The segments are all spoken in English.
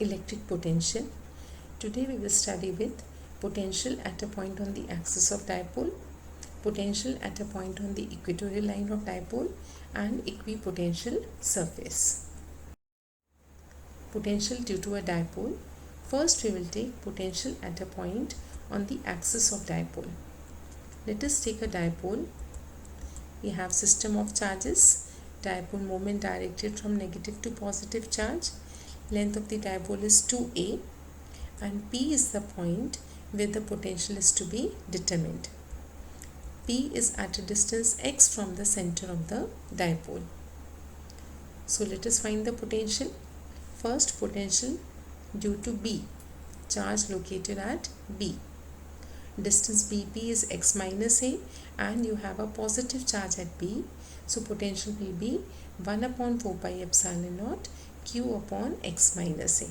electric potential. Today we will study with potential at a point on the axis of dipole, potential at a point on the equatorial line of dipole, and equipotential surface. Potential due to a dipole. First we will take potential at a point on the axis of dipole. Let us take a dipole. We have system of charges, dipole moment directed from negative to positive charge. Length of the dipole is 2a and P is the point where the potential is to be determined. P is at a distance x from the center of the dipole. So let us find the potential. First, potential due to B, charge located at B. Distance BP is x minus a and you have a positive charge at B. So potential will be 1 upon 4 pi epsilon naught q upon x minus a.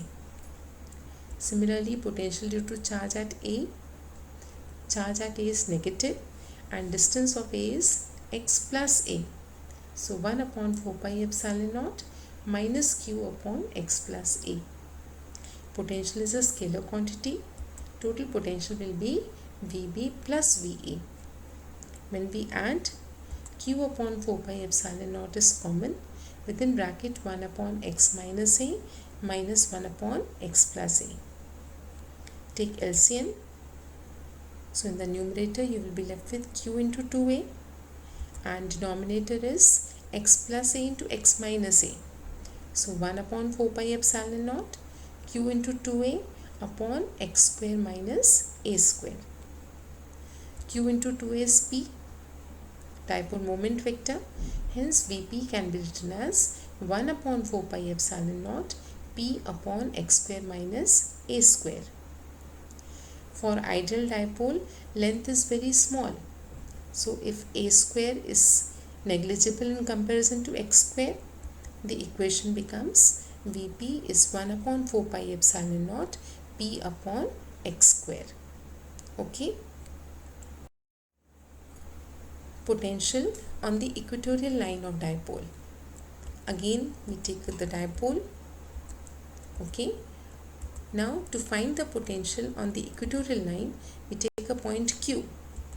Similarly, potential due to charge at A. Charge at A is negative and distance of A is x plus a. So 1 upon 4 pi epsilon naught minus q upon x plus a. Potential is a scalar quantity. Total potential will be VB plus VA. When we add q upon 4 pi epsilon naught is common, within bracket 1 upon x minus a minus 1 upon x plus a. Take LCM. So in the numerator you will be left with q into 2a and denominator is x plus a into x minus a. So 1 upon 4 pi epsilon naught q into 2a upon x square minus a square. Q into 2a is p, dipole moment vector. Hence Vp can be written as 1 upon 4 pi epsilon naught p upon x square minus a square. For ideal dipole, length is very small. So if a square is negligible in comparison to x square, the equation becomes Vp is 1 upon 4 pi epsilon naught p upon x square. Okay. Potential on the equatorial line of dipole. Again we take the dipole. Okay. Now to find the potential on the equatorial line, we take a point Q.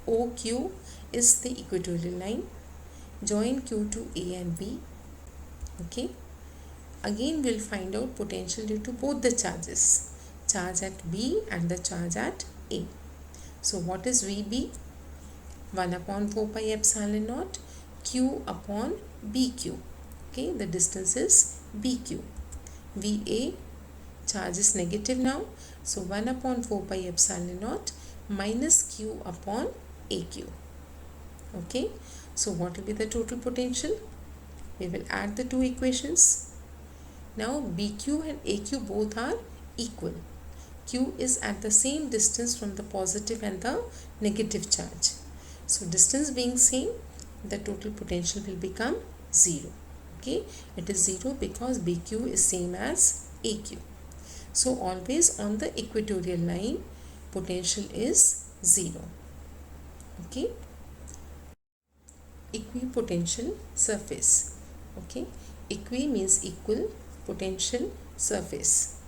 OQ is the equatorial line. Join Q to A and B. Okay. Again we'll find out potential due to both the charges, charge at B and the charge at A. So what is VB? 1 upon 4 pi epsilon naught Q upon BQ. Okay, the distance is BQ. VA, charge is negative now, so 1 upon 4 pi epsilon naught minus Q upon AQ. Okay, so what will be the total potential? We will add the two equations. Now BQ and AQ both are equal. Q is at the same distance from the positive and the negative charge. So distance being same, the total potential will become 0. Okay, it is 0 because BQ is same as AQ. So always on the equatorial line, potential is 0. Okay. Equipotential surface. Okay, equi means equal, potential, surface.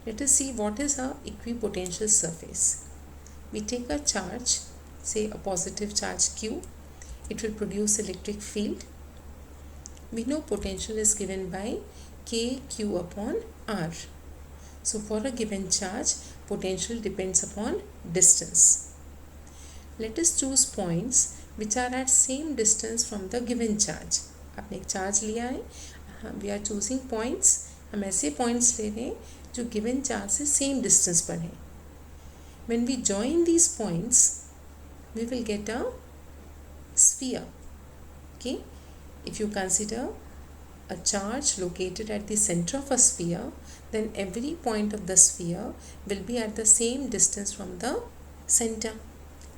Let us see what is a equipotential surface. We take a charge, say a positive charge Q. It will produce electric field. We know potential is given by KQ upon R. So for a given charge, potential depends upon distance. Let us choose points which are at same distance from the given charge. आपने एक charge लिया है, we are choosing points. हम ऐसे points ले रहे हैं जो given charge से same distance पर हैं. When we join these points, we will get a sphere. Okay, if you consider a charge located at the center of a sphere, then every point of the sphere will be at the same distance from the center,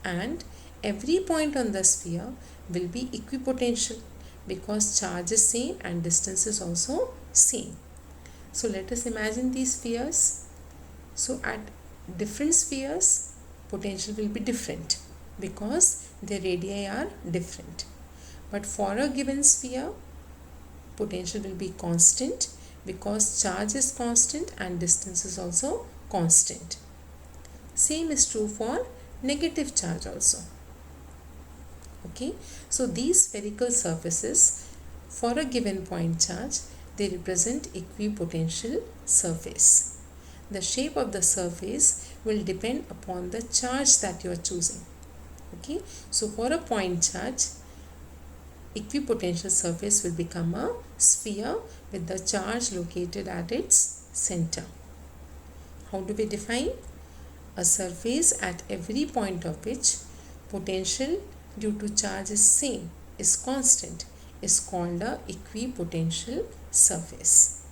and every point on the sphere will be equipotential because charge is same and distance is also same. So let us imagine these spheres. So at different spheres, potential will be different because their radii are different. But for a given sphere, potential will be constant because charge is constant and distance is also constant. Same is true for negative charge also. Okay, so these spherical surfaces for a given point charge, they represent equipotential surface. The shape of the surface will depend upon the charge that you are choosing. Okay, so for a point charge, equipotential surface will become a sphere with the charge located at its center. How do we define? A surface at every point of which potential due to charge is same, is constant, is called a equipotential surface.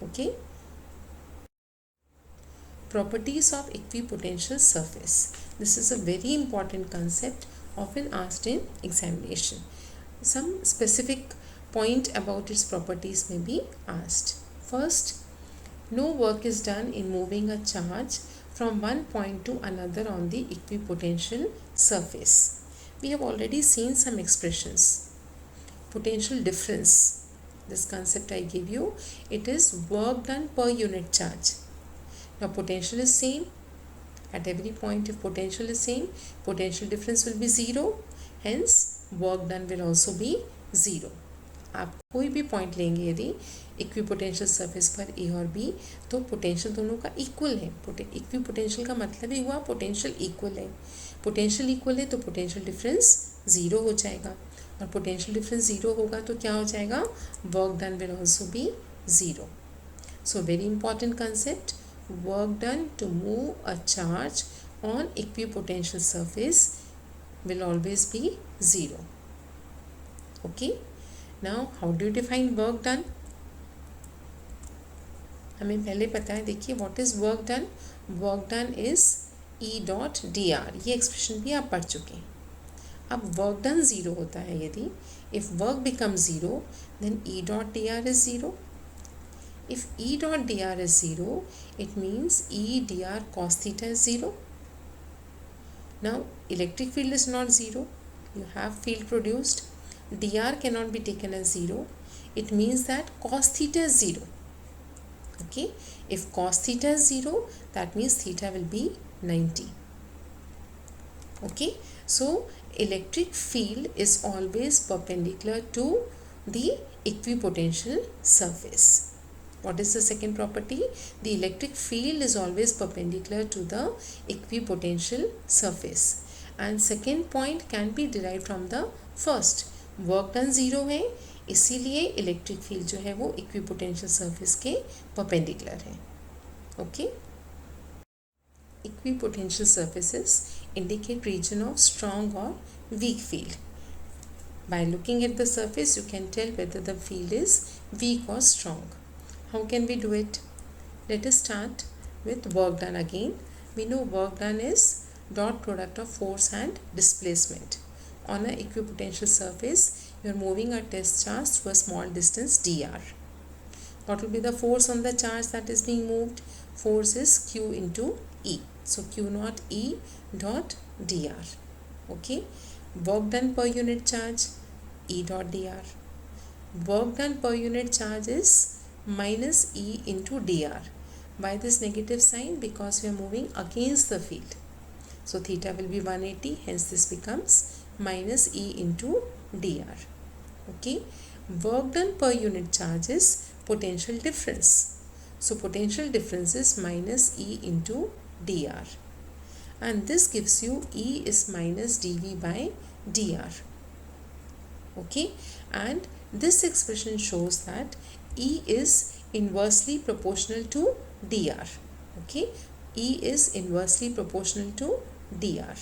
Okay. Properties of equipotential surface. This is a very important concept often asked in examination. Some specific point about its properties may be asked. First, no work is done in moving a charge from one point to another on the equipotential surface. We have already seen some expressions. Potential difference, this concept I give you, it is work done per unit charge. Now potential is same at every point. If potential is same, potential difference will be 0, hence work done will also be 0. आप कोई भी point लेंगे यदि equipotential surface पर ए और B, तो potential दोनों का इक्वल है. इक्विपोटेंशियल का मतलब ही हुआ पोटेंशियल इक्वल है. पोटेंशियल इक्वल है तो पोटेंशियल डिफरेंस 0 हो जाएगा, और पोटेंशियल डिफरेंस 0 होगा तो क्या हो जाएगा? Work done will also be 0. So very important concept, work done to move a charge on equipotential surface will always be 0. Okay, now how do you define work done? हमें पहले पता है, देखिए what is work done? Work done is E dot dr. ये expression भी आप पढ़ चुके हैं. अब work done 0 होता है यदि, if work becomes 0 then E dot dr is 0. If E dot dr is 0, it means E dr cos theta is 0. Now electric field is not 0. You have field produced. Dr cannot be taken as 0. It means that cos theta is 0. Okay. If cos theta is 0, that means theta will be 90. Okay. So electric field is always perpendicular to the equipotential surface. What is the second property? The electric field is always perpendicular to the equipotential surface. And second point can be derived from the first. Work done 0 है, इसीलिए electric field जो है वो equipotential surface के perpendicular है. Okay. Equipotential surfaces indicate region of strong or weak field. By looking at the surface, you can tell whether the field is weak or strong. How can we do it? Let us start with work done again. We know work done is dot product of force and displacement. On an equipotential surface, you are moving a test charge through a small distance dr. What will be the force on the charge that is being moved? Force is Q into E. So Q naught E dot dr. Okay. Work done per unit charge, E dot dr. Work done per unit charge is minus E into dr. By this negative sign, because we are moving against the field, so theta will be 180, hence this becomes minus E into dr. Okay. Work done per unit charge is potential difference. So potential difference is minus E into dr, and this gives you E is minus dV by dr. Okay, and this expression shows that E is inversely proportional to dr. Okay, E is inversely proportional to dr.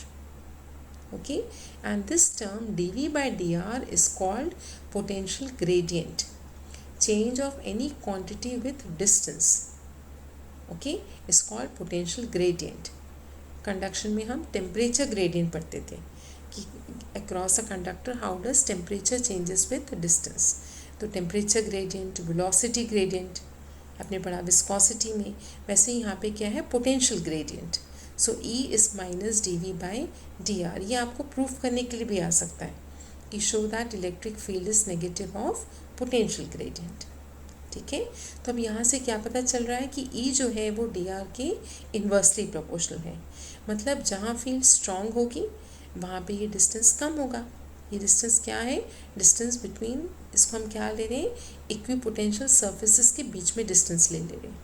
Okay, and this term dV by dr is called potential gradient, change of any quantity with distance. Okay, is called potential gradient. Conduction में हम temperature gradient पढ़ते थे कि across a conductor how does temperature changes with distance. तो temperature gradient, velocity gradient आपने पढ़ा viscosity में, वैसे यहाँ पे क्या है? Potential gradient. So E is minus dV by dr. ये आपको प्रूफ करने के लिए भी आ सकता है कि show that electric field is negative of potential gradient. ठीक है। तो अब यहाँ से क्या पता चल रहा है कि ई जो है वो डी आर के इन्वर्सली प्रोपोर्शनल है, मतलब जहाँ फील्ड स्ट्रॉन्ग होगी वहाँ पे ये डिस्टेंस कम होगा। ये डिस्टेंस क्या है, डिस्टेंस बिटवीन, इसको हम क्या ले रहे हैं, इक्विपोटेंशियल सर्फेसिस के बीच में डिस्टेंस ले रहे हैं,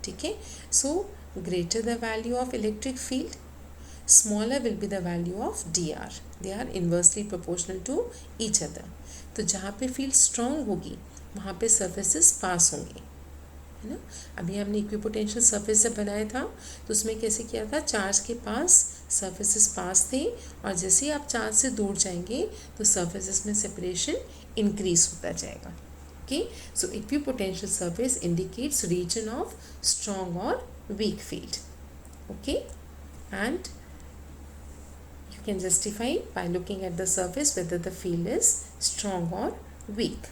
ठीक है। So greater the value of electric field, smaller will be the value of dr. They are inversely proportional to each other. तो जहाँ पे फील्ड स्ट्रॉन्ग होगी वहाँ पे सर्फेसेस पास होंगे, है ना। अभी हमने इक्विपोटेंशियल सर्फेस जब बनाया था तो उसमें कैसे किया था, चार्ज के पास सर्फेसेस पास थे और जैसे ही आप चार्ज से दूर जाएंगे तो सर्फेसेस में सेपरेशन इंक्रीज होता जाएगा। Okay, so equipotential surface indicates region of strong और weak field. Okay, and can justify by looking at the surface whether the field is strong or weak.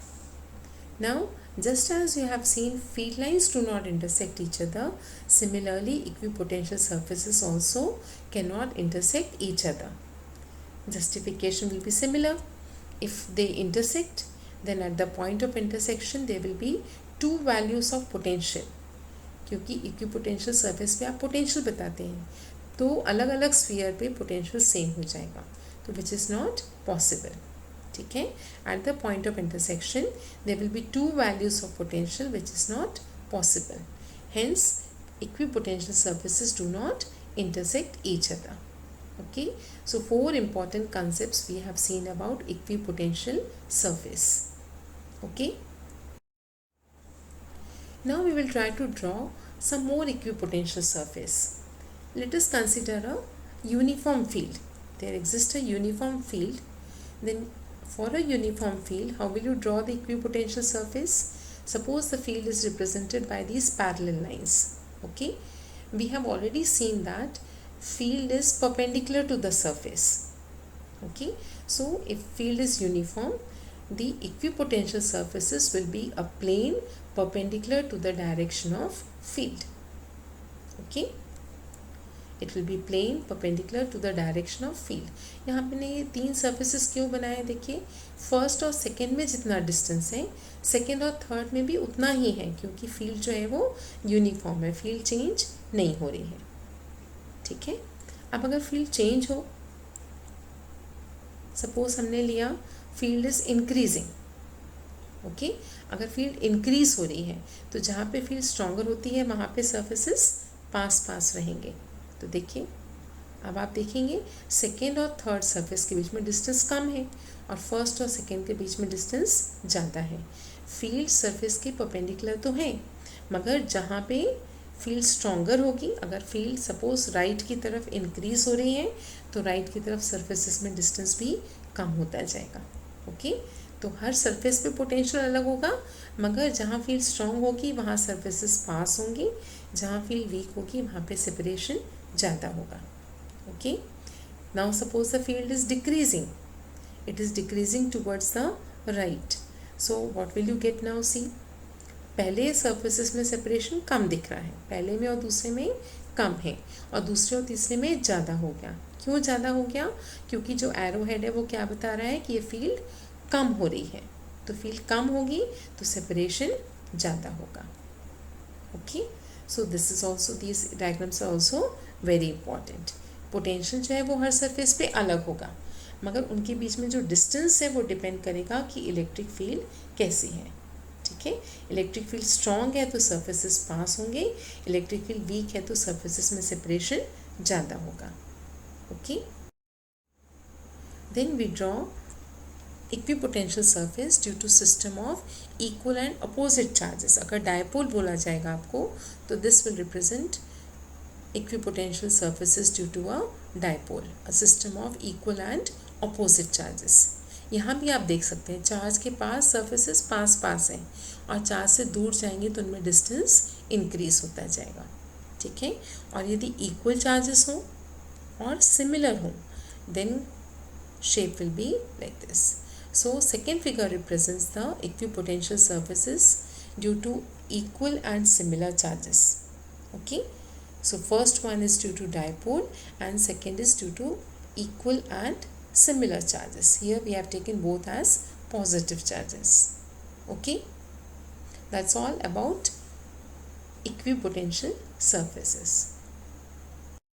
Now, just as you have seen field lines do not intersect each other, similarly equipotential surfaces also cannot intersect each other. Justification will be similar. If they intersect, then at the point of intersection there will be two values of potential, क्योंकि equipotential surface पे आप potential बताते हैं तो अलग अलग sphere पे potential same हो जाएगा, तो विच इज़ नॉट पॉसिबल, ठीक है। At the point of intersection there will be two values of potential which is not possible, hence equipotential surfaces do not intersect each other. Okay, so 4 important concepts we have seen about equipotential surface. Okay, now we will try to draw some more equipotential surface. Let us consider a uniform field. There exists a uniform field. Then for a uniform field, how will you draw the equipotential surface? Suppose the field is represented by these parallel lines. Okay, we have already seen that field is perpendicular to the surface. Okay, so if field is uniform, the equipotential surfaces will be a plane perpendicular to the direction of field. Okay, it will be plane perpendicular to the direction of field. यहाँ पे ने ये 3 surfaces क्यों बनाए, देखिए first और second में जितना डिस्टेंस है सेकेंड और थर्ड में भी उतना ही है, क्योंकि फील्ड जो है वो यूनिफॉर्म है, फील्ड चेंज नहीं हो रही है, ठीक है। अब अगर फील्ड चेंज हो, सपोज हमने लिया फील्ड इज इंक्रीजिंग, ओके, अगर फील्ड इंक्रीज हो रही है तो जहाँ पे फील्ड स्ट्रॉन्गर होती है वहाँ पे सर्फेसेस पास पास रहेंगे। तो देखिए अब आप देखेंगे सेकेंड और थर्ड सर्फेस के बीच में डिस्टेंस कम है और फर्स्ट और सेकेंड के बीच में डिस्टेंस ज़्यादा है। फील्ड सरफेस के परपेंडिकुलर तो है, मगर जहाँ पे फील्ड स्ट्रॉन्गर होगी, अगर फील्ड सपोज राइट की तरफ इंक्रीज हो रही है तो राइट की तरफ सर्फेसेस में डिस्टेंस भी कम होता जाएगा। ओके, तो हर सरफेस पे पोटेंशियल अलग होगा, मगर जहाँ फील्ड स्ट्रॉन्ग होगी वहाँ सर्फेसेस पास होंगी, जहाँ फील्ड वीक होगी वहाँ पे सेपरेशन ज़्यादा होगा। Okay, now suppose the field is decreasing, it is decreasing towards the right, so what will you get now, see पहले सर्फेसेस में सेपरेशन कम दिख रहा है, पहले में और दूसरे में कम है और दूसरे और तीसरे में ज़्यादा हो गया। क्यों ज़्यादा हो गया, क्योंकि जो एरो हेड है वो क्या बता रहा है कि ये फील्ड कम हो रही है, तो फील्ड कम होगी तो सेपरेशन ज़्यादा होगा। Okay, so this is also, these diagrams are also very important. Potential जो है वो हर सरफेस पे अलग होगा, मगर उनके बीच में जो डिस्टेंस है वो डिपेंड करेगा कि इलेक्ट्रिक फील्ड कैसी है, ठीक है। इलेक्ट्रिक फील्ड स्ट्रॉन्ग है तो सर्फेसेस पास होंगे, इलेक्ट्रिक फील्ड वीक है तो सर्फेसेस में सेपरेशन ज़्यादा होगा। Okay, then we draw equipotential surface due to system of equal and opposite charges. अगर डायपोल बोला जाएगा आपको तो this will represent equipotential surfaces due to a dipole, a system of equal and opposite charges. यहाँ भी आप देख सकते हैं चार्ज के पास सर्फेसेस पास पास हैं और चार्ज से दूर जाएंगे तो उनमें डिस्टेंस इंक्रीज होता जाएगा, ठीक है। और यदि इक्वल चार्जेस हों और सिमिलर हों then shape will be like this. So second figure represents the equipotential surfaces due to equal and similar charges. Okay, so first one is due to dipole and second is due to equal and similar charges. Here we have taken both as positive charges. Okay, That's all about equipotential surfaces.